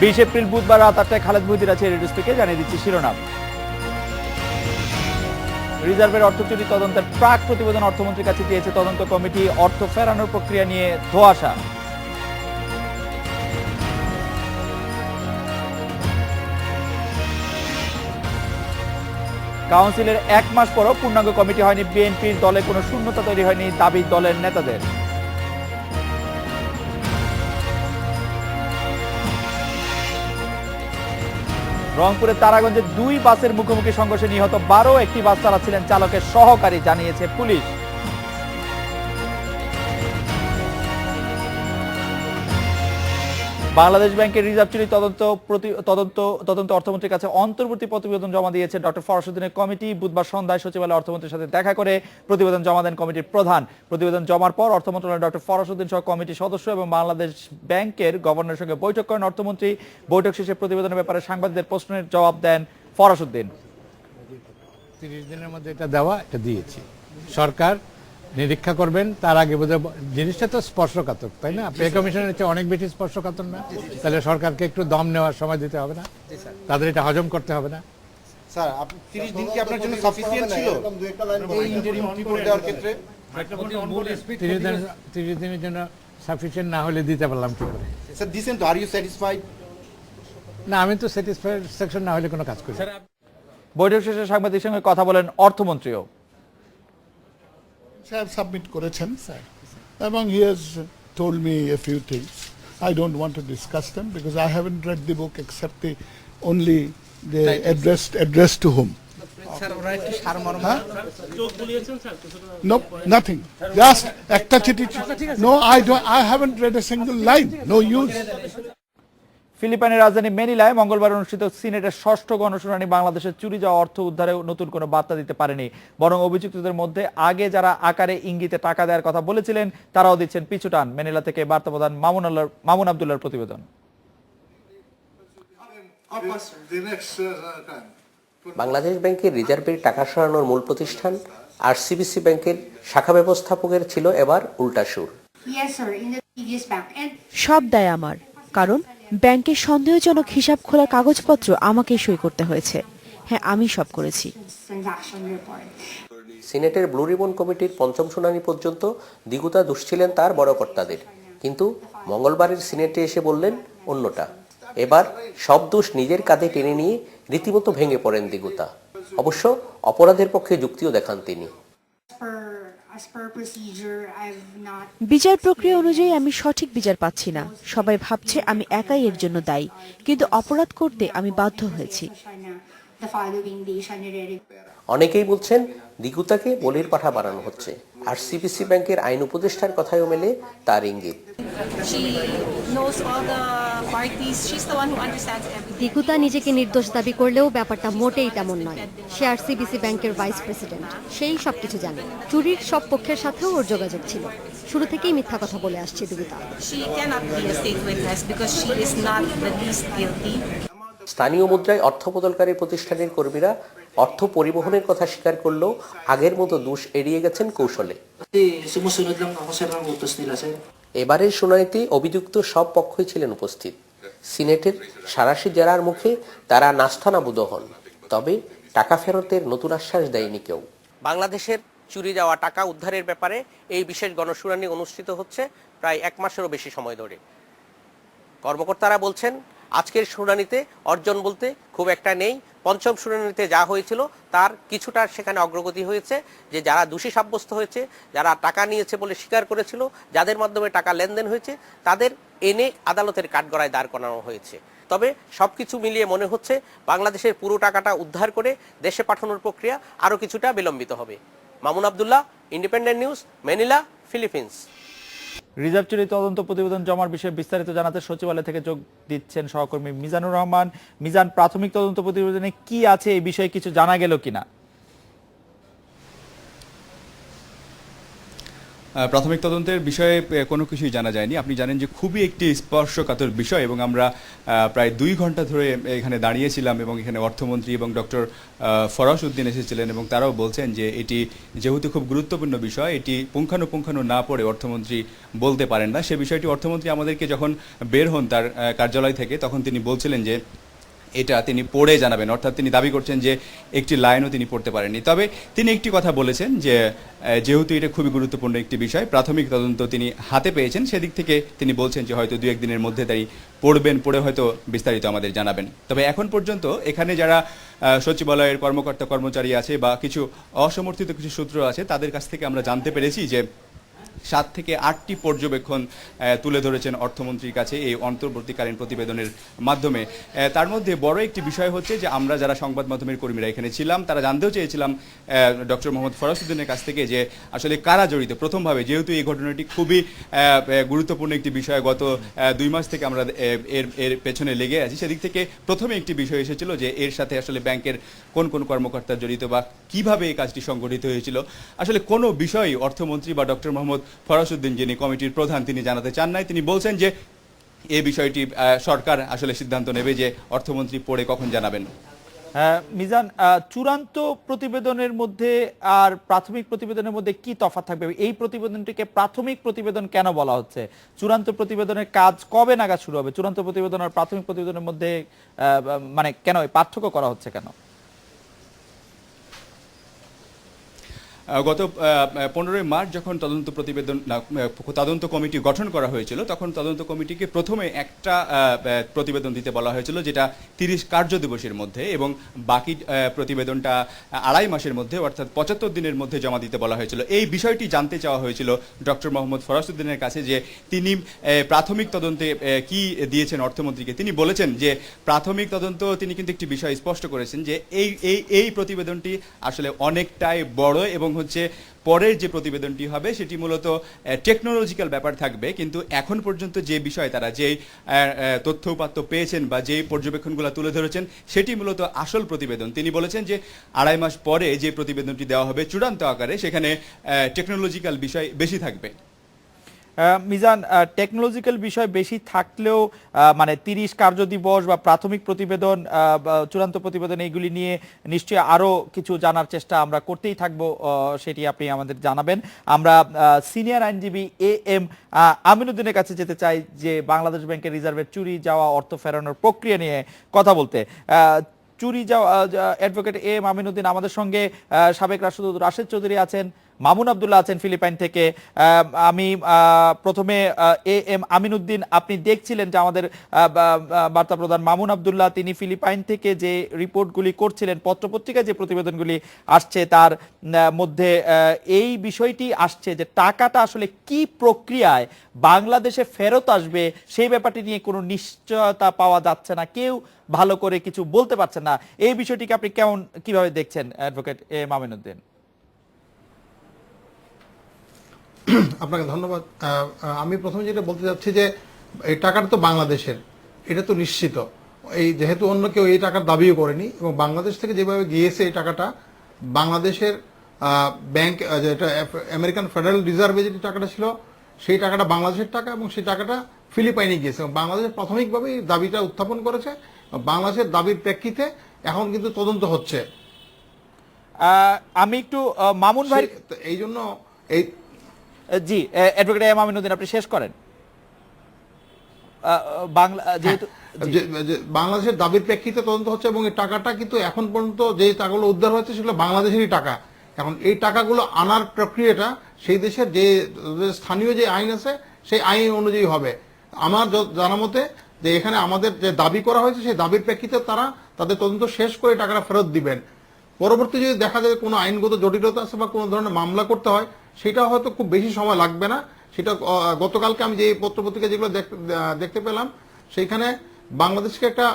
20 April বুধবার রাত 8টায় খালেদ মহিউদ্দিন আছে রেডিও স্পিকে জানিয়ে দিচ্ছি শিরোনাম। রিজার্ভের অর্থ চুরি তদন্তের প্রাক প্রতিবেদন অর্থমন্ত্রীর কাছে দিয়েছে তদন্ত কমিটি। অর্থ ফেরানোর প্রক্রিয়া নিয়ে ধোঁয়াশা। কাউন্সিলের 1 মাস পরও পূর্ণাঙ্গ কমিটি হয়নি। বিএনপির দলে কোনো শূন্যতা তৈরি হয়নি দাবি দলের নেতাদের। রংপুরের তারাগঞ্জে 2 বাসের মুখোমুখি সংঘর্ষে নিহত 12। একটি বাস চালাচ্ছিলেন চালকের সহকারী, জানিয়েছে পুলিশ। বাংলাদেশ ব্যাংকের রিজার্ভ চুরি তদন্ত অর্থমন্ত্রীর কাছে অন্তর্বর্তী প্রতিবেদন জমা দিয়েছে ডক্টর ফরাসউদ্দিনের কমিটি। বুধবার সন্ধ্যায় সচিবালয়ে অর্থমন্ত্রীর সাথে দেখা করে প্রতিবেদন জমা দেন কমিটির প্রধান। প্রতিবেদন জমার পর অর্থ মন্ত্রণালয়ের ডক্টর ফরাসউদ্দিন সহ কমিটির সদস্য এবং বাংলাদেশ ব্যাংকের গভর্নরের সঙ্গে বৈঠক করেন অর্থমন্ত্রী। বৈঠক শেষে প্রতিবেদনের ব্যাপারে সাংবাদিকদের প্রশ্নের জবাব দেন ফরাসউদ্দিন। 30 দিনের মধ্যে এটা দেওয়া, এটা দিয়েছি। সরকার নিরীক্ষা করবেন, তার আগে বোধহয় জিনিসটা তো স্পর্শকাতর, তাই না? পে কমিশনের চেয়ে অনেক বেশি স্পর্শকাতর না? তাহলে সরকারকে একটু দম নেওয়ার সময় দিতে হবে না? তাদের এটা হজম করতে হবে না? স্যার, আপনি 30 দিন কি আপনার জন্য সাফিসিয়েন্ট ছিল এই ইন্টারিম রিপোর্ট দেওয়ার ক্ষেত্রে? 30 দিনের জন্য সাফিসিয়েন্ট না হলে দিতে পারলাম কি করে? স্যার দিছেন তো, আর ইউ স্যাটিসফাইড? না, আমি তো স্যাটিসফ্যাকশন না হলে কোনো কাজ করি। বৈঠক শেষে সাংবাদিকদের সঙ্গে কথা বলেন অর্থমন্ত্রীও। সাহেব সাবমিট করেছেন স্যার, এবং he has told me a few things. I don't want to discuss them because I haven't read the book except the only the address to whom. Sir, ওরা একটু সারমর্ম No, nothing. Just একটা চিঠি। No, I haven't read a single line. No use. ফিলিপাইনের রাজধানী ম্যানিলায় মঙ্গলবার অনুষ্ঠিত সিনেটের 6ষ্ঠ গণশুনানি বাংলাদেশের চুরি যাওয়া অর্থ উদ্ধারে নতুন কোনো বার্তা দিতে পারেনি। বরং অভিযুক্তদের মধ্যে আগে যারা আকারে ইঙ্গিতে টাকা দেওয়ার কথা বলেছিলেন তারাও দিচ্ছেন পিছুটান। ম্যানিলা থেকে বার্তা প্রধান মামুন আব্দুল্লাহর প্রতিবেদন। বাংলাদেশ ব্যাংকের রিজার্ভের টাকা সরানোর মূল প্রতিষ্ঠান আরসিবিসি ব্যাংকের শাখা ব্যবস্থাপকের ছিল এবার উল্টা সুর। সব দায় আমার, কারণ ব্যাংকের সন্দেহজনক হিসাব খোলার কাগজপত্র আমাকেই সই করতে হয়েছে। হ্যাঁ, আমি সব করেছি। সিনেটের ব্লু রিবন কমিটির 5ম শুনানি পর্যন্ত দিগুতা দোষ ছিলেন তার বড় কর্তাদের, কিন্তু মঙ্গলবারের সিনেটে এসে বললেন অন্যটা। এবার সব দোষ নিজের কাঁধে টেনে নিয়ে রীতিমতো ভেঙে পড়েন দিগুতা। অবশ্য অপরাধের পক্ষে যুক্তিও দেখান তিনি। বিচার প্রক্রিয়া অনুযায়ী আমি সঠিক বিচার পাচ্ছি না। সবাই ভাবছে আমি একাই এর জন্য দায়ী, কিন্তু অপরাধ করতে আমি বাধ্য হয়েছি। অনেকেই বলছেন দিগুতাকে বলির পাঠা বানানো হচ্ছে। আরসিবিসি ব্যাংকের আইন উপদেষ্টার কথায়ও মেলে তার ইঙ্গিত। দিগুতা নিজেকে নির্দোষ দাবি করলেও ব্যাপারটা মোটেই তেমন নয়। সে আরসিবিসি ব্যাংকের ভাইস প্রেসিডেন্ট, সেই সবকিছু জানে। চুরির সব পক্ষের সাথেও ওর যোগাযোগ ছিল। শুরু থেকেই মিথ্যা কথা বলে আসছে দিগুতা। স্থানীয় মুদ্রায় অর্থ বদলকারী প্রতিষ্ঠানের কর্মীরা অর্থ পরিবহনের কথা স্বীকার করলেও আগের মতো দোষ এড়িয়ে গেছেন কৌশলে। এবারের শুনানিতে অভিযুক্ত সব পক্ষই ছিলেন উপস্থিত। সিনেটের সারাশি জেরার মুখে তারা নাস্তানাবুদ হন, তবে টাকা ফেরতের নতুন আশ্বাস দেয়নি কেউ। বাংলাদেশের চুরি যাওয়া টাকা উদ্ধারের ব্যাপারে এই বিশেষ গণশুনানি অনুষ্ঠিত হচ্ছে প্রায় 1 মাসেরও বেশি সময় ধরে। কর্মকর্তারা বলছেন আজকের শুনানিতে অর্জন বলতে খুব একটা নেই। 5ম শুনানিতে যা হয়েছিল তার কিছুটা সেখানে অগ্রগতি হয়েছে, যে যারা দোষী সাব্যস্ত হয়েছে, যারা টাকা নিয়েছে বলে স্বীকার করেছিল, যাদের মাধ্যমে টাকা লেনদেন হয়েছে, তাদের এনে আদালতের কাঠগড়ায় দাঁড় করানো হয়েছে। তবে সবকিছু মিলিয়ে মনে হচ্ছে বাংলাদেশের পুরো টাকাটা উদ্ধার করে দেশে পাঠানোর প্রক্রিয়া আরও কিছুটা বিলম্বিত হবে। Mamun Abdullah, independent news, Manila, Philippines. Reserve চুরি তদন্ত প্রতিবেদন জমার বিষয়ে বিস্তারিত জানাতে সচিবালয় থেকে যোগ দিচ্ছেন সহকর্মী মিজানুর রহমান। মিজান, প্রাথমিক তদন্ত প্রতিবেদনে কি আছে এই বিষয়ে কিছু জানা গেল কিনা? প্রাথমিক তদন্তের বিষয়ে কোনো কিছুই জানা যায়নি। আপনি জানেন যে খুবই একটি স্পর্শকাতর বিষয় এবং আমরা প্রায় 2 ঘন্টা ধরে এখানে দাঁড়িয়েছিলাম এবং এখানে অর্থমন্ত্রী এবং ডক্টর ফরাস উদ্দিন এসেছিলেন এবং তারাও বলছেন যে এটি যেহেতু খুব গুরুত্বপূর্ণ বিষয়, এটি পুঙ্খানুপুঙ্খানু না পড়ে অর্থমন্ত্রী বলতে পারেন না। সে বিষয়টি অর্থমন্ত্রী আমাদেরকে যখন বের হন তার কার্যালয় থেকে, তখন তিনি বলছিলেন যে এটা তিনি পড়ে জানাবেন, অর্থাৎ তিনি দাবি করছেন যে একটি লাইনও তিনি পড়তে পারেননি। তবে তিনি একটি কথা বলেছেন যে যেহেতু এটা খুবই গুরুত্বপূর্ণ একটি বিষয়, প্রাথমিক তদন্ত তিনি হাতে পেয়েছেন, সেদিক থেকে তিনি বলছেন যে হয়তো 2-1 দিনের মধ্যে তাই পড়বেন, পড়ে হয়তো বিস্তারিত আমাদের জানাবেন। তবে এখন পর্যন্ত এখানে যারা সচিবালয়ের কর্মকর্তা কর্মচারী আছে বা কিছু অসমর্থিত কিছু সূত্র আছে, তাদের কাছ থেকে আমরা জানতে পেরেছি যে 7 থেকে 8টি পর্যবেক্ষণ তুলে ধরেছেন অর্থমন্ত্রীর কাছে এই অন্তর্বর্তীকালীন প্রতিবেদনের মাধ্যমে। তার মধ্যে বড় একটি বিষয় হচ্ছে যে আমরা যারা সংবাদ মাধ্যমের কর্মীরা এখানে ছিলাম, তারা জানতেও চেয়েছিলাম ডক্টর মোহাম্মদ ফরাস উদ্দিনের কাছ থেকে যে আসলে কারা জড়িত প্রথমভাবে, যেহেতু এই ঘটনাটি খুবই গুরুত্বপূর্ণ একটি বিষয়, গত 2 মাস থেকে আমরা এর পেছনে লেগে আছি। সেদিক থেকে প্রথমে একটি বিষয় এসেছিল যে এর সাথে আসলে ব্যাংকের কোন কোন কর্মকর্তা জড়িত বা কিভাবে এই কাজটি সংগঠিত হয়েছিল। আসলে কোনো বিষয় অর্থমন্ত্রী বা ডক্টর মোহাম্মদ ফরাস উদ্দিন, যিনি কমিটির প্রধান, তিনি জানাতে চান নাই। তিনি বলছেন যে এই বিষয়টি সরকার আসলে সিদ্ধান্ত নেবে যে অর্থমন্ত্রী পড়ে কখন জানাবেন। মিজান, চূড়ান্ত প্রতিবেদনের মধ্যে আর প্রাথমিক প্রতিবেদনের মধ্যে কি তফাৎ থাকবে? এই প্রতিবেদনটিকে প্রাথমিক প্রতিবেদন কেন বলা হচ্ছে? চূড়ান্ত প্রতিবেদনের কাজ কবে নাগাদ শুরু হবে? চূড়ান্ত প্রতিবেদন আর প্রাথমিক প্রতিবেদনের মধ্যে মানে কেন পার্থক্য করা হচ্ছে কেন? গত 15 মার্চ যখন তদন্ত কমিটি গঠন করা হয়েছিল, তখন তদন্ত কমিটিকে প্রথমে একটা প্রতিবেদন দিতে বলা হয়েছিল, যেটা 30 কার্য দিবসের মধ্যে, এবং বাকি প্রতিবেদনটা 2.5 মাসের মধ্যে, অর্থাৎ 75 দিনের মধ্যে জমা দিতে বলা হয়েছিল। এই বিষয়টি জানতে চাওয়া হয়েছিল ডক্টর মোহাম্মদ ফরাস উদ্দিনের কাছে যে তিনি প্রাথমিক তদন্তে কি দিয়েছেন অর্থমন্ত্রীকে। তিনি বলেছেন যে প্রাথমিক তদন্ত তিনি কিন্তু একটি বিষয় স্পষ্ট করেছেন যে এই প্রতিবেদনটি আসলে অনেকটাই বড় এবং হচ্ছে পরের যে প্রতিবেদনটি হবে সেটি মূলত টেকনোলজিক্যাল ব্যাপার থাকবে। কিন্তু এখন পর্যন্ত যে বিষয় তারা যেই তথ্য উপাত্ত পেয়েছেন বা যেই পর্যবেক্ষণগুলো তুলে ধরেছেন সেটি মূলত আসল প্রতিবেদন। তিনি বলেছেন যে 2.5 মাস পরে যে প্রতিবেদনটি দেওয়া হবে চূড়ান্ত আকারে, সেখানে টেকনোলজিক্যাল বিষয় বেশি থাকবে। মিজান, টেকনোলজিক্যাল বিষয় বেশি থাকলেও মানে 30 কার্য দিবস বা প্রাথমিক প্রতিবেদন, চূড়ান্ত প্রতিবেদন, এইগুলি নিয়ে নিশ্চয়ই আরো কিছু জানার চেষ্টা আমরা করতেই থাকবো, সেটি আপনি আমাদের জানাবেন। আমরা সিনিয়র আইনজীবী AM আমিনুদ্দিনের কাছে যেতে চাই যে বাংলাদেশ ব্যাংকের রিজার্ভের চুরি যাওয়া অর্থ ফেরানোর প্রক্রিয়া নিয়ে কথা বলতে। চুরি যাওয়া অ্যাডভোকেট AM আমিনুদ্দিন আমাদের সঙ্গে, সাবেক রাষ্ট্রদূত রাশেদ চৌধুরী আছেন, মামুন আব্দুল্লাহ আছেন ফিলিপাইন থেকে। আমি প্রথমে AM আমিনুদ্দিন, আপনি দেখছিলেন যে আমাদের বার্তা প্রধান মামুন আব্দুল্লাহ তিনি ফিলিপাইন থেকে যে রিপোর্টগুলি করছিলেন, পত্রপত্রিকায় যে প্রতিবেদনগুলি আসছে তার মধ্যে এই বিষয়টি আসছে যে টাকাটা আসলে কি প্রক্রিয়ায় বাংলাদেশে ফেরত আসবে সেই ব্যাপারটি নিয়ে কোনো নিশ্চয়তা পাওয়া যাচ্ছে না, কেউ ভালো করে কিছু বলতে পারছেন না। এই বিষয়টিকে আপনি কিভাবে দেখছেন অ্যাডভোকেট AM আমিনুদ্দিন? আপনাকে ধন্যবাদ। আমি প্রথমে যেটা বলতে চাচ্ছি যে এই টাকাটা তো বাংলাদেশের, এটা তো নিশ্চিত, এই যেহেতু অন্য কেউ এই টাকার দাবিও করেনি, এবং বাংলাদেশ থেকে যেভাবে গিয়েছে এই টাকাটা বাংলাদেশের ব্যাংক, যেটা আমেরিকান ফেডারেল রিজার্ভে যে টাকাটা ছিল সেই টাকাটা বাংলাদেশের টাকা, এবং সেই টাকাটা ফিলিপাইনে গিয়েছে। এবং বাংলাদেশ প্রাথমিকভাবে এই দাবিটা উত্থাপন করেছে, বাংলাদেশের দাবির প্রেক্ষিতে এখন কিন্তু তদন্ত হচ্ছে। আমি একটু মামুন ভাই, এই জন্য এই জি অ্যাডভোকেট AM আমিনুদ্দিন আপনি শেষ করেন। বাংলা যেহেতু বাংলাদেশের দাবির প্রেক্ষিতে তদন্ত হচ্ছে, এবং এই টাকাটা কিন্তু এখন পর্যন্ত যে টাকাগুলো উদ্ধার হয়েছে সেগুলো বাংলাদেশেরই টাকা। এখন এই টাকাগুলো আনার প্রক্রিয়াটা সেই দেশের যে স্থানীয় যে আইন আছে সেই আইন অনুযায়ী হবে। আমার জানা মতে যে এখানে আমাদের যে দাবি করা হয়েছে সেই দাবির প্রেক্ষিতে তারা তাদের তদন্ত শেষ করে টাকাটা ফেরত দিবেন। পরবর্তী যদি দেখা যায় কোনো আইনগত জটিলতা আছে বা কোনো ধরনের মামলা করতে হয়, সেটা হয়তো খুব বেশি সময় লাগবে না। সেটা গতকালকে আমি যে পত্রপত্রিকা যেগুলো দেখতে পেলাম, সেইখানে বাংলাদেশকে একটা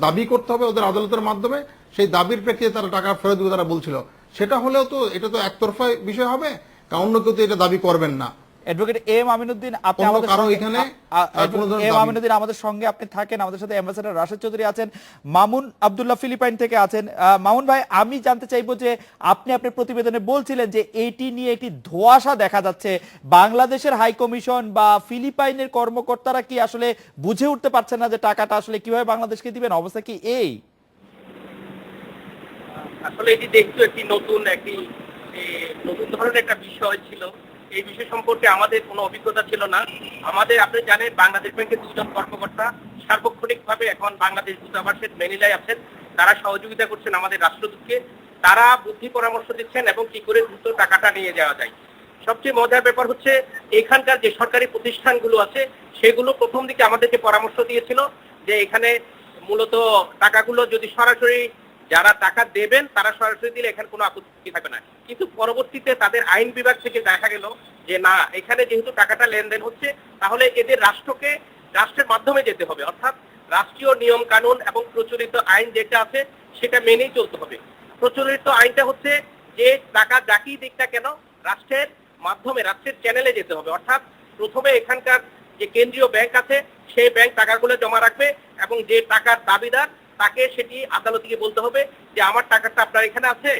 দাবি করতে হবে ওদের আদালতের মাধ্যমে, সেই দাবির প্রেক্ষিতে তারা টাকা ফেরত দিবে তারা বলছিল। সেটা হলেও তো এটা তো একতরফা বিষয় হবে, কারণ অন্য কেউ তো এটা দাবি করবেন না। অ্যাডভোকেট এম আমিনুদ্দিন, আপনি অন্য আমাদের কারো সঙ্গে- এখানে কোনো ধরনের এম দাবি- আমিনুদ্দিন আমাদের সঙ্গে আপনি থাকেন, আমাদের সাথে অ্যাম্বাসেডর রাশেদ চৌধুরী আছেন, মামুন আব্দুল্লাহ ফিলিপাইন থেকে আছেন। মামুন ভাই, আমি জানতে চাইবো যে আপনি আপনার প্রতিবেদনে বলছিলেন যে এইটি নিয়ে একটি ধোঁয়াশা দেখা যাচ্ছে, বাংলাদেশের হাই কমিশন বা ফিলিপাইনের কর্মকর্তারা কি আসলে বুঝে উঠতে পারছেন না যে টাকাটা আসলে কিভাবে বাংলাদেশকে দিবেন? অবস্থা কি এই? আসলে এটি দেখতে একটি নতুন ধরনের একটা বিষয় ছিল। এই বিষয় সম্পর্কে আমাদের কোনো অভিজ্ঞতা ছিল না। আপনি জানেন, বাংলাদেশ ব্যাংকের দুজন কর্মকর্তা সার্বক্ষণিকভাবে এখন বাংলাদেশ দূতাবাসের ম্যানিলায় আছেন। তারা সহযোগিতা করছেন আমাদের রাষ্ট্রদূতকে, তারা বুদ্ধি পরামর্শ দিচ্ছেন এবং কি করে দ্রুত টাকাটা নিয়ে যাওয়া যায়। সবচেয়ে মজার ব্যাপার হচ্ছে, এখানকার যে সরকারি প্রতিষ্ঠানগুলো আছে সেগুলো প্রথম দিকে আমাদেরকে পরামর্শ দিয়েছিল যে এখানে মূলত টাকাগুলো যদি সরাসরি যারা টাকা দেবেন তারা সরাসরি দিলে এখানে কোনো আপত্তি থাকবে না। কিন্তু পরবর্তীতে তাদের আইন বিভাগ থেকে দেখা গেল যে না, এখানে যেহেতু টাকাটা লেনদেন হচ্ছে তাহলে এদের রাষ্ট্রের মাধ্যমে যেতে হবে, অর্থাৎ রাষ্ট্রীয় নিয়ম কানুন এবং প্রচলিত আইন যেটা আছে সেটা মেনেই চলতে হবে। প্রচলিত আইনটা হচ্ছে যে টাকা যাকেই দিক না কেন রাষ্ট্রের মাধ্যমে, রাষ্ট্রের চ্যানেলে যেতে হবে। অর্থাৎ প্রথমে এখানকার যে কেন্দ্রীয় ব্যাংক আছে সেই ব্যাংক টাকাগুলো জমা রাখবে এবং যে টাকার দাবিদার তাকে সেটি আদালতে গিয়ে বলতে হবে যে আমার টাকাটা আপনার এখানে আছে,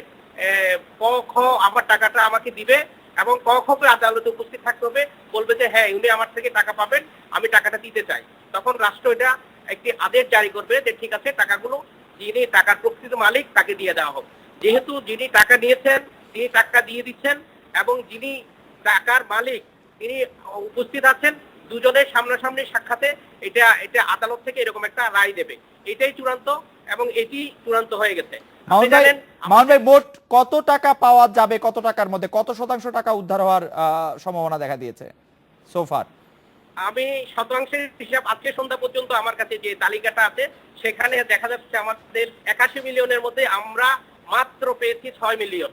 ক খ আমার টাকাটা আমাকে দিবে, এবং ক খ কে আদালতে উপস্থিত থাকতে হবে, বলবে যে হ্যাঁ উনি আমার থেকে টাকা পাবেন, আমি টাকাটা দিতে চাই। তখন রাষ্ট্র এটা একটি আদেশ জারি করবে যে ঠিক আছে, টাকাগুলো যিনি টাকার প্রকৃত মালিক তাকে দিয়ে দেওয়া হবে। যেহেতু যিনি টাকা নিয়েছেন তিনি টাকা দিয়ে দিচ্ছেন এবং যিনি টাকার মালিক তিনি উপস্থিত আছেন, দুজনের সামনাসামনি সাক্ষাতে এটা আদালত থেকে এরকম একটা রায় দেবে। এটাই চূড়ান্ত এবং এটি চূড়ান্ত হয়ে গেছে। মামুন ভাই, মোট কত টাকা পাওয়া যাবে, কত টাকার মধ্যে কত শতাংশ টাকা উদ্ধার হওয়ার সম্ভাবনা দেখা দিয়েছে সোফার? আমি শতাংশের হিসাব আজকে সন্ধ্যা পর্যন্ত আমার কাছে যে তালিকাটা আছে সেখানে দেখা যাচ্ছে আমাদের 81 মিলিয়নের মধ্যে আমরা মাত্র পেয়েছি 6 মিলিয়ন।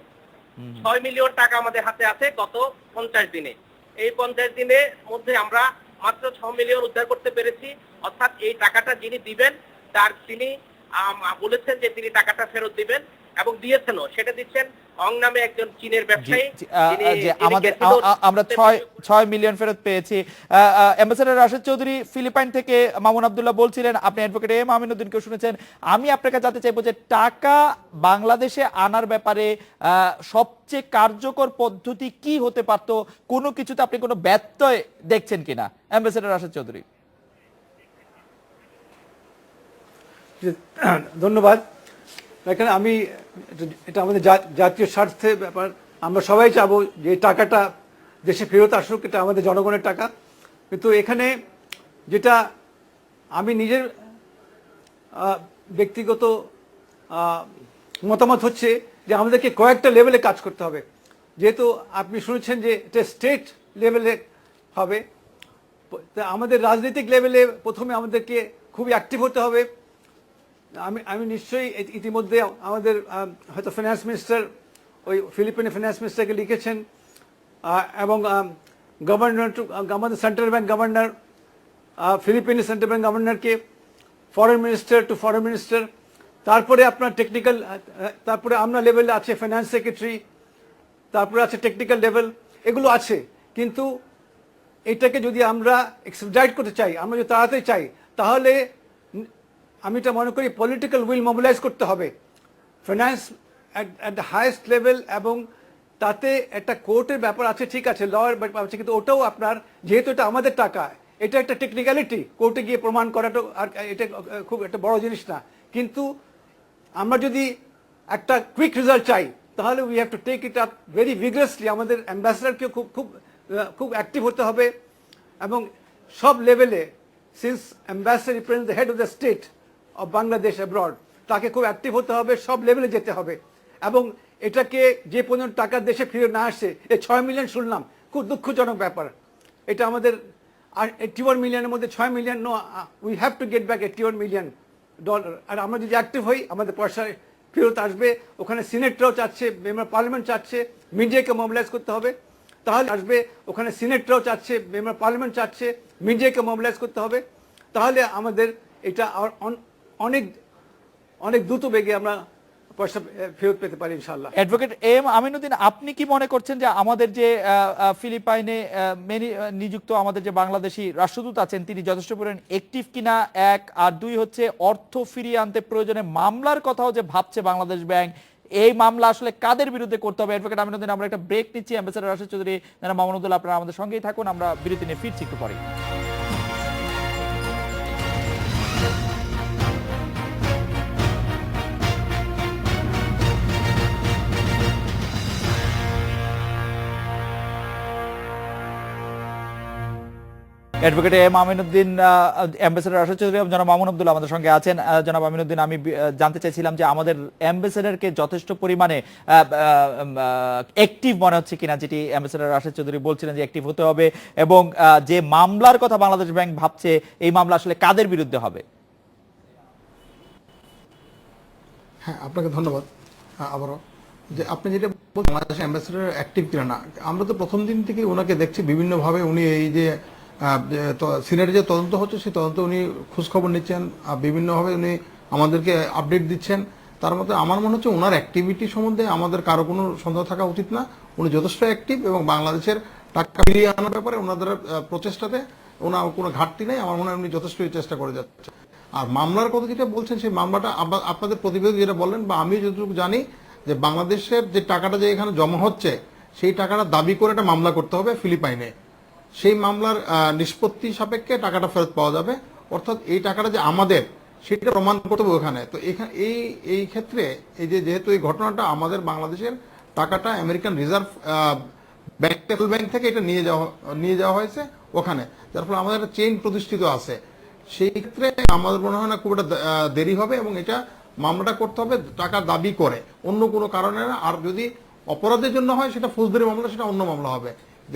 6 মিলিয়ন টাকা আমাদের হাতে আছে গত 50 দিনে। এই 50 দিনের মধ্যে আমরা মাত্র 6 মিলিয়ন উদ্ধার করতে পেরেছি। অর্থাৎ এই টাকাটা যিনি দিবেন তিনি বলেছেন যে তিনি টাকাটা ফেরত দিবেন এবং দিয়েছেনও। সেটা দিচ্ছেন অং নামে একজন চীনের ব্যবসায়ী। আমরা 6 মিলিয়ন ফেরত পেয়েছি। অ্যাম্বাসেডর রাশেদ চৌধুরী ফিলিপাইন থেকে মামুন আব্দুল্লাহ বলছিলেন, আপনি অ্যাডভোকেট এম আমিনুদ্দিনকে শুনেছেন। আমি আপনাকে জানতে চাইবো যে টাকা বাংলাদেশে আনার ব্যাপারে সবচেয়ে কার্যকর পদ্ধতি কি হতে পারত, কোনো কিছুতে আপনি কোনো ব্যত্যয় দেখছেন কিনা? অ্যাম্বাসেডর রাশেদ চৌধুরী। ধন্যবাদ। এখানে এটা আমাদের জাতীয় স্বার্থের ব্যাপার। আমরা সবাই চাবো যে টাকাটা দেশে ফেরত আসুক, এটা আমাদের জনগণের টাকা। কিন্তু এখানে যেটা আমি নিজের ব্যক্তিগত মতামত হচ্ছে যে আমাদেরকে কয়েকটা লেভেলে কাজ করতে হবে। যেহেতু আপনি শুনেছেন যে এটা স্টেট লেভেলে হবে, আমাদের রাজনৈতিক লেভেলে প্রথমে আমাদেরকে খুবই অ্যাক্টিভ হতে হবে। আমি নিশ্চয়ই ইতিমধ্যে আমাদের হয়তো ফিনান্স মিনিস্টার ওই ফিলিপিনের ফিনান্স মিনিস্টারকে লিখেছেন, এবং গভর্নর আমাদের সেন্ট্রাল ব্যাংক গভর্নর, ফিলিপিনের সেন্ট্রাল ব্যাংক গভর্নরকে, foreign minister to foreign minister, তারপরে আপনার টেকনিক্যাল, তারপরে আমরা লেভেলে আছে ফাইন্যান্স সেক্রেটারি, তারপরে আছে টেকনিক্যাল লেভেল, এগুলো আছে। কিন্তু এটাকে যদি আমরা এক্সপেডিট করতে চাই, আমরা যদি তাড়াতাড়ি চাই, তাহলে আমি এটা মনে করি পলিটিক্যাল উইল মোবিলাইজ করতে হবে finance at the highest level, এবং তাতে একটা কোর্টের ব্যাপার আছে, ঠিক আছে, লয়ের ব্যাপার আছে, কিন্তু ওটাও আপনার, যেহেতু এটা আমাদের টাকা, এটা একটা টেকনিক্যালিটি, কোর্টে গিয়ে প্রমাণ করাটা আর এটা খুব একটা বড় জিনিস না। কিন্তু আমরা যদি একটা কুইক রেজাল্ট চাই তাহলে we have to take it up very vigorously. আমাদের অ্যাম্বাসেডারকে খুব অ্যাক্টিভ হতে হবে, এবং সব লেভেলে, since ambassador represent the head of the state of Bangladesh abroad, তাকে খুব অ্যাক্টিভ হতে হবে, সব লেভেলে যেতে হবে। এবং এটাকে যে পর্যন্ত টাকা দেশে ফিরে না আসে, এই 6 মিলিয়ন শুনলাম, খুব দুঃখজনক ব্যাপার। এটা আমাদের আর 81 মিলিয়নের মধ্যে 6 million, no, we have to get back $81 million. আর আমরা যদি অ্যাক্টিভ হই আমাদের পয়সা ফেরত আসবে। ওখানে সিনেটরাও চাচ্ছে, মেম্বার পার্লামেন্ট চাচ্ছে, মিডিয়াকে মোবিলাইজ করতে হবে, তাহলে আসবে। ওখানে সিনেটরাও চাচ্ছে, মেম্বার পার্লামেন্ট চাচ্ছে, মিডিয়াকে মোবিলাইজ করতে হবে, তাহলে আমাদের এটা অনেক অনেক দ্রুত বেগে আমরা পয়সা ফেরত পেতে পারি ইনশাআল্লাহ। অ্যাডভোকেট এম আমিনুদ্দিন, আপনি কি মনে করছেন যে আমাদের যে ফিলিপাইনে নিযুক্ত আমাদের যে বাংলাদেশি রাষ্ট্রদূত আছেন তিনি যথেষ্ট পরিমাণ অ্যাক্টিভ কিনা, এক, আর দুই হচ্ছে অর্থ ফিরিয়ে আনতে প্রয়োজনে মামলার কথাও যে ভাবছে বাংলাদেশ ব্যাংক, এই মামলা আসলে কাদের বিরুদ্ধে করতে হবে? অ্যাডভোকেট আমিনুদ্দিন, আমরা একটা ব্রেক নিচ্ছি। অ্যাম্বাসেডর রাশেদ চৌধুরী, মামুনুদ্দুল্লাহ, আপনারা আমাদের সঙ্গেই থাকুন, আমরা বিরতি নিয়ে ফিরছি একটু পরে। Advocate M Aminuddin, ambassador Rashed Chowdhury এবং জনাব মামুন আব্দুল্লাহ আমাদের সঙ্গে আছেন। জনাব আমিনুদ্দিন, আমি জানতে চাইছিলাম যে আমাদের অ্যাম্বাসেডরকে যথেষ্ট পরিমাণে অ্যাক্টিভ মনে হচ্ছে কিনা, যেটি অ্যাম্বাসেডর রাশেদ চৌধুরী বলছিলেন যে অ্যাক্টিভ হতে হবে, এবং যে মামলার কথা বাংলাদেশ ব্যাংক ভাবছে এই মামলা আসলে কাদের বিরুদ্ধে হবে? হ্যাঁ, আপনাকে ধন্যবাদ। আবারও যে আপনি যেটা বলছেন বাংলাদেশ অ্যাম্বাসেডর অ্যাক্টিভ কিনা না, আমরা তো প্রথম দিন থেকে ওনাকে দেখছি বিভিন্নভাবে। উনি এই যে সিনেটে যে তদন্ত হচ্ছে সেই তদন্ত উনি খোঁজখবর নিচ্ছেন, বিভিন্নভাবে উনি আমাদেরকে আপডেট দিচ্ছেন। তার মধ্যে আমার মনে হচ্ছে ওনার অ্যাক্টিভিটি সম্বন্ধে আমাদের কারো কোনো সন্দেহ থাকা উচিত না। উনি যথেষ্ট অ্যাক্টিভ এবং বাংলাদেশের টাকা ফিরিয়ে আনার ব্যাপারে ওনাদের প্রচেষ্টাতে ওনার কোনো ঘাটতি নেই। আমার মনে হয় উনি যথেষ্টই চেষ্টা করে যাচ্ছে। আর মামলার কথা যেটা বলছেন, সেই মামলাটা আপনাদের প্রতিবেদক যেটা বললেন বা আমি যতটুকু জানি যে বাংলাদেশের যে টাকাটা যে এখানে জমা হচ্ছে সেই টাকাটা দাবি করে একটা মামলা করতে হবে ফিলিপাইনে। সেই মামলার নিষ্পত্তি সাপেক্ষে টাকাটা ফেরত পাওয়া যাবে। অর্থাৎ এই টাকাটা যে আমাদের সেটা প্রমাণ করতে হবে ওখানে। তো এখানে এই ক্ষেত্রে এই যে যেহেতু এই ঘটনাটা আমাদের বাংলাদেশের টাকাটা আমেরিকান রিজার্ভ ব্যাংক থেকে এটা নিয়ে যাওয়া হয়েছে ওখানে, যার ফলে আমাদের একটা চেইন প্রতিষ্ঠিত আছে। সেই ক্ষেত্রে আমাদের মনে হয় না খুব একটা দেরি হবে এবং এটা মামলাটা করতে হবে টাকা দাবি করে, অন্য কোনো কারণে না। আর যদি অপরাধের জন্য হয় সেটা ফৌজদারি মামলা, সেটা অন্য মামলা হবে।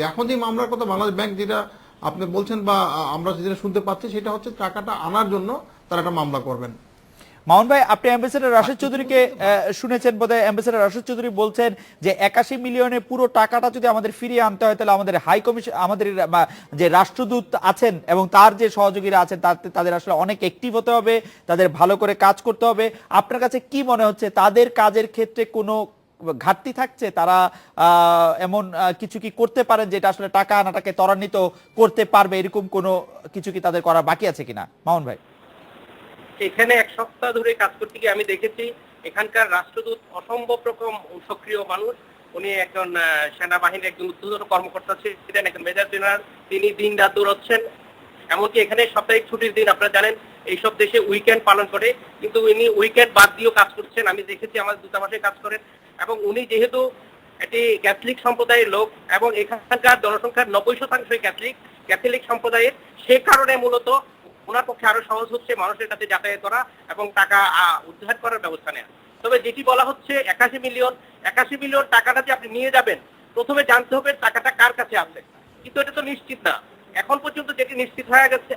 এখন যে মামলার কথা বাংলাদেশ ব্যাংক যেটা আপনি বলছেন বা আমরা যেটা শুনতে পাচ্ছি সেটা হচ্ছে টাকাটা আনার জন্য তারা একটা মামলা করবেন। মামুন ভাই, আপনি অ্যাম্বাসেডর রাশেদ চৌধুরীকে শুনেছেন বোধহয়। অ্যাম্বাসেডর রাশেদ চৌধুরী বলছেন যে 81 মিলিয়নের পুরো টাকাটা যদি আমাদের ফিরিয়ে আনতে হয় তাহলে আমাদের হাই কমিশন, আমাদের যে রাষ্ট্রদূত আছেন এবং তার যে সহযোগীরা আছেন তাদের আসলে অনেক অ্যাক্টিভ হতে হবে, তাদের ভালো করে কাজ করতে হবে। আপনার কাছে কি মনে হচ্ছে তাদের কাজের ক্ষেত্রে কোনো ঘাটতি থাকছে? তারা এমন কিছু কি করতে পারেন যেটা আসলে টাকা আনাটাকে ত্বরান্বিত করতে পারবে, এরকম কোনো কিছু কি তাদের করা বাকি আছে কিনা? মামুন ভাই, এখানে এক সপ্তাহ ধরে কাজ করতে গিয়ে আমি দেখেছি এখানকার রাষ্ট্রদূত অসম্ভব রকম সক্রিয় মানুষ। উনি একজন সেনাবাহিনীর একজন ঊর্ধ্বতন কর্মকর্তা ছিলেন, একজন মেজর জেনারেল। তিনি দিন রাত দৌড়াচ্ছেন। এমনকি এখানে সাপ্তাহিক ছুটির দিন আপনারা জানেন এইসব দেশে উইকেন্ড পালন করে, কিন্তু উনি উইকেন্ড বাদ দিয়েও কাজ করছেন। আমি দেখেছি আমাদের দূতাবাসে কাজ করেন। এবং উনি যেহেতু একটি ক্যাথলিক সম্প্রদায়ের লোক এবং এখানকার জনসংখ্যার 90% ক্যাথলিক সম্প্রদায়ের, সে কারণে মূলত ওনার পক্ষে আরো সহজ হচ্ছে মানুষের কাছে যাতায়াত করা এবং টাকা উদ্ধার করার ব্যবস্থা নেওয়া। তবে যেটি বলা হচ্ছে 81 মিলিয়ন টাকাটা যে আপনি নিয়ে যাবেন, প্রথমে জানতে হবে টাকাটা কার কাছে আছে। কিন্তু এটা তো নিশ্চিত না। এখন পর্যন্ত যেটি নিশ্চিত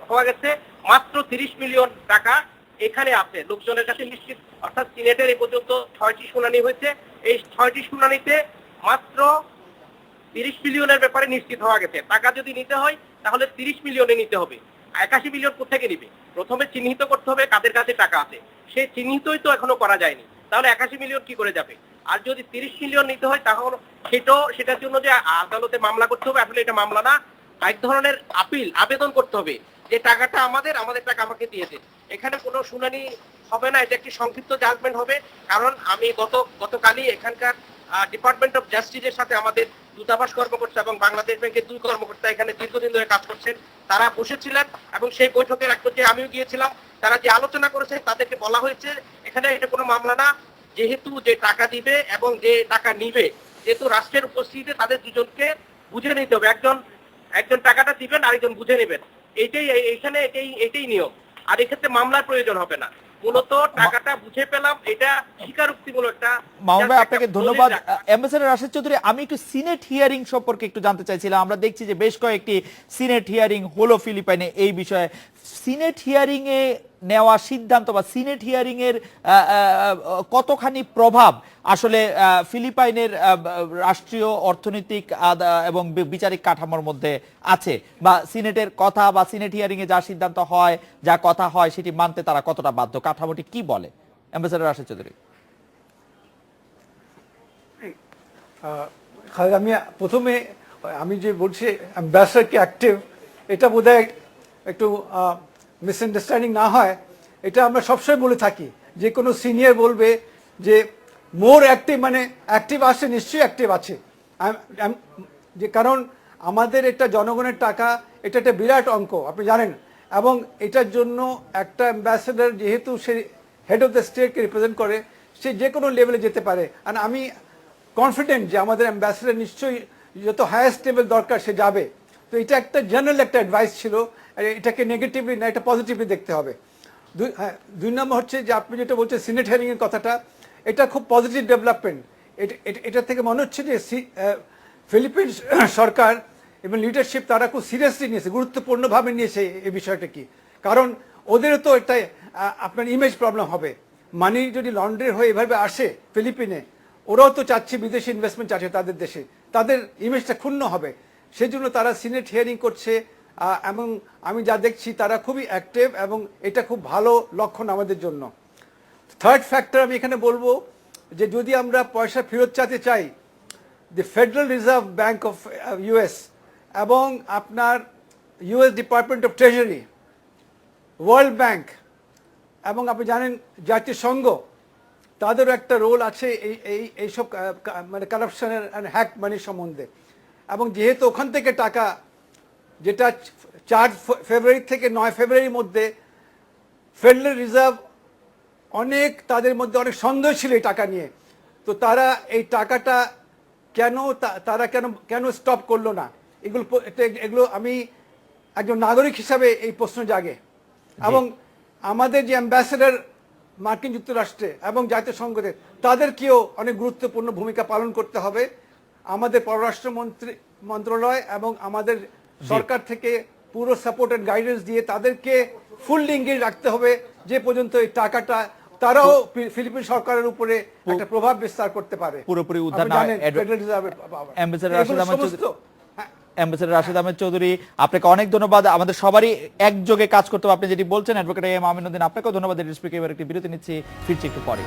হওয়া গেছে মাত্র 30 মিলিয়ন টাকা এখানে আছে লোকজনের কাছে নিশ্চিত। অর্থাৎ সিনেটের এই পর্যন্ত 6টি শুনানি হয়েছে। এই 6টি শুনানিতে মাত্র 30 মিলিয়নের ব্যাপারে নিশ্চিত হওয়া গেছে। টাকা যদি নিতে হয় তাহলে 30 মিলিয়নে নিতে হবে। 81 মিলিয়ন কোথেকে নিবে? প্রথমে চিহ্নিত করতে হবে কাদের কাছে টাকা আছে। সেই চিহ্নিতই তো এখনো করা যায়নি, তাহলে 81 মিলিয়ন কি করে যাবে? আর যদি 30 মিলিয়ন নিতে হয় তাহলে সেটার জন্য যে আদালতে মামলা করতে হবে, আসলে এটা মামলা না, এক ধরনের আবেদন করতে হবে যে টাকাটা আমাদের টাকা আমাকে দিয়ে দেন। এখানে কোনো শুনানি হবে না, এটা একটি সংক্ষিপ্ত জাজমেন্ট হবে। কারণ আমি গতকালই এখানকার ডিপার্টমেন্ট অফ জাস্টিসের সাথে আমাদের দূতাবাস কর্মকর্তা এবং বাংলাদেশ ব্যাংকের 2 কর্মকর্তা এখানে দীর্ঘদিন ধরে কাজ করছেন, তারা বসেছিলেন এবং সেই বৈঠকের এক পর্যায়ে আমিও গিয়েছিলাম। তারা যে আলোচনা করেছে তাদেরকে বলা হয়েছে এখানে এটা কোনো মামলা না, যেহেতু যে টাকা দিবে এবং যে টাকা নিবে, যেহেতু রাষ্ট্রের উপস্থিতিতে তাদের দুজনকে বুঝে নিতে হবে। একজন টাকাটা দিবেন, আরেকজন বুঝে নেবেন। এটাই নিয়ম। আর এক্ষেত্রে মামলার প্রয়োজন হবে না। মূলত টাকাটা বুঝে পেলাম, এটা স্বীকারোক্তিমূলক একটা। মামুন ভাই, আপনাকে ধন্যবাদ। অ্যাম্বাসেডর রাশেদ চৌধুরী, আমি একটু সিনেট হিয়ারিং সম্পর্কে একটু জানতে চাইছিলাম। আমরা দেখছি যে বেশ কয়েকটি সিনেট হিয়ারিং হলো ফিলিপাইনে এই বিষয়ে। সিনেট হিয়ারিং এ নেওয়া সিদ্ধান্ত বা সিনেট হিয়ারিং এর কতখানি প্রভাব আসলে ফিলিপাইনের রাষ্ট্রীয় অর্থনৈতিক এবং বিচারিক কাঠামোর মধ্যে আছে, বা সিনেটের কথা বা সিনেট হিয়ারিং এ যা সিদ্ধান্ত হয়, যা কথা হয় সেটি মানতে তারা কতটা বাধ্য? কাঠামোটি কি বলে? অ্যাম্বাসেডর রাশেদ চৌধুরী। আমি প্রথমে আমি যে বলছি অ্যাম্বাসেডার কি অ্যাক্টিভ, এটা বোধহয় একটু মিসআন্ডারস্ট্যান্ডিং না হয়। এটা আমরা সবসময় বলে থাকি, যে কোনো সিনিয়র বলবে যে মোর অ্যাক্টিভ মানে অ্যাক্টিভ আছে, নিশ্চয়ই অ্যাক্টিভ আছে। যে কারণ আমাদের এটা জনগণের টাকা, এটা একটা বিরাট অঙ্ক আপনি জানেন, এবং এটার জন্য একটা অ্যাম্বাসেডার যেহেতু সে হেড অফ দ্য স্টেটকে রিপ্রেজেন্ট করে, সে যে কোনো লেভেলে যেতে পারে। আর আমি কনফিডেন্ট যে আমাদের অ্যাম্বাসেডার নিশ্চয়ই যত হায়েস্ট লেভেল দরকার সে যাবে। তো এটা একটা জেনারেল একটা অ্যাডভাইস ছিল, এটাকে নেগেটিভলি না, এটা পজিটিভলি দেখতে হবে। দুই নম্বর হচ্ছে যে আপনি যেটা বলছেন সিনেট হিয়ারিংয়ের কথাটা, এটা খুব পজিটিভ ডেভেলপমেন্ট। এটা থেকে মনে হচ্ছে যে ফিলিপিন্স সরকার এবং লিডারশিপ তারা খুব সিরিয়াসলি নিয়েছে, গুরুত্বপূর্ণভাবে নিয়েছে এই বিষয়টা কি। কারণ ওদেরও তো একটা আপনার ইমেজ প্রবলেম হবে, মানি যদি লন্ড্রি হয়ে এভাবে আসে ফিলিপিনে, ওরাও তো চাচ্ছে বিদেশি ইনভেস্টমেন্ট চাচ্ছে তাদের দেশে, তাদের ইমেজটা ক্ষুণ্ণ হবে। সেই জন্য তারা সিনেট হিয়ারিং করছে, এবং আমি যা দেখছি তারা খুবই অ্যাক্টিভ, এবং এটা খুব ভালো লক্ষণ আমাদের জন্য। থার্ড ফ্যাক্টর আমি এখানে বলবো যে যদি আমরা পয়সা ফেরত চাইতে চাই, the federal reserve bank of US এবং আপনার US department of treasury, world bank এবং আপনি জানেন জাতিসংঘ, তাদেরও একটা রোল আছে এইসব মানে কারাপশনের অ্যান্ড হ্যাক মানির সম্বন্ধে। এবং যেহেতু ওখান থেকে টাকা, যেটা 4 ফেব্রুয়ারি থেকে 9 ফেব্রুয়ারির মধ্যে ফেডারেল রিজার্ভ অনেক, তাদের মধ্যে অনেক সন্দেহ ছিল এই টাকা নিয়ে, তো তারা এই টাকাটা তারা কেন স্টপ করলো না, এগুলো আমি একজন নাগরিক হিসাবে এই প্রশ্ন জাগে। এবং আমাদের যে অ্যাম্বাসেডার মার্কিন যুক্তরাষ্ট্রে এবং জাতিসংঘে, তাদেরকেও অনেক গুরুত্বপূর্ণ ভূমিকা পালন করতে হবে। আমাদের পররাষ্ট্র মন্ত্রণালয় এবং আমাদের সরকার থেকে পুরো সাপোর্ট এন্ড গাইডেন্স দিয়ে তাদেরকে ফুললি এঙ্গেজ রাখতে হবে, যে পর্যন্ত এই টাকাটা তারাও ফিলিপিন সরকারের উপরে একটা প্রভাব বিস্তার করতে পারে। পুরোপুরি উদ্ধার না। অ্যাম্বাসেডর রাশেদ আহমেদ চৌধুরী, আপনাকে অনেক ধন্যবাদ। আমাদের সবারই একযোগে কাজ করতে হবে, আপনি যেটি বলছেন অ্যাডভোকেট এম আমিনুদ্দিন, আপনাকেও ধন্যবাদ। একটি বিরতি নিচ্ছি, ফিরছি একটু পরে।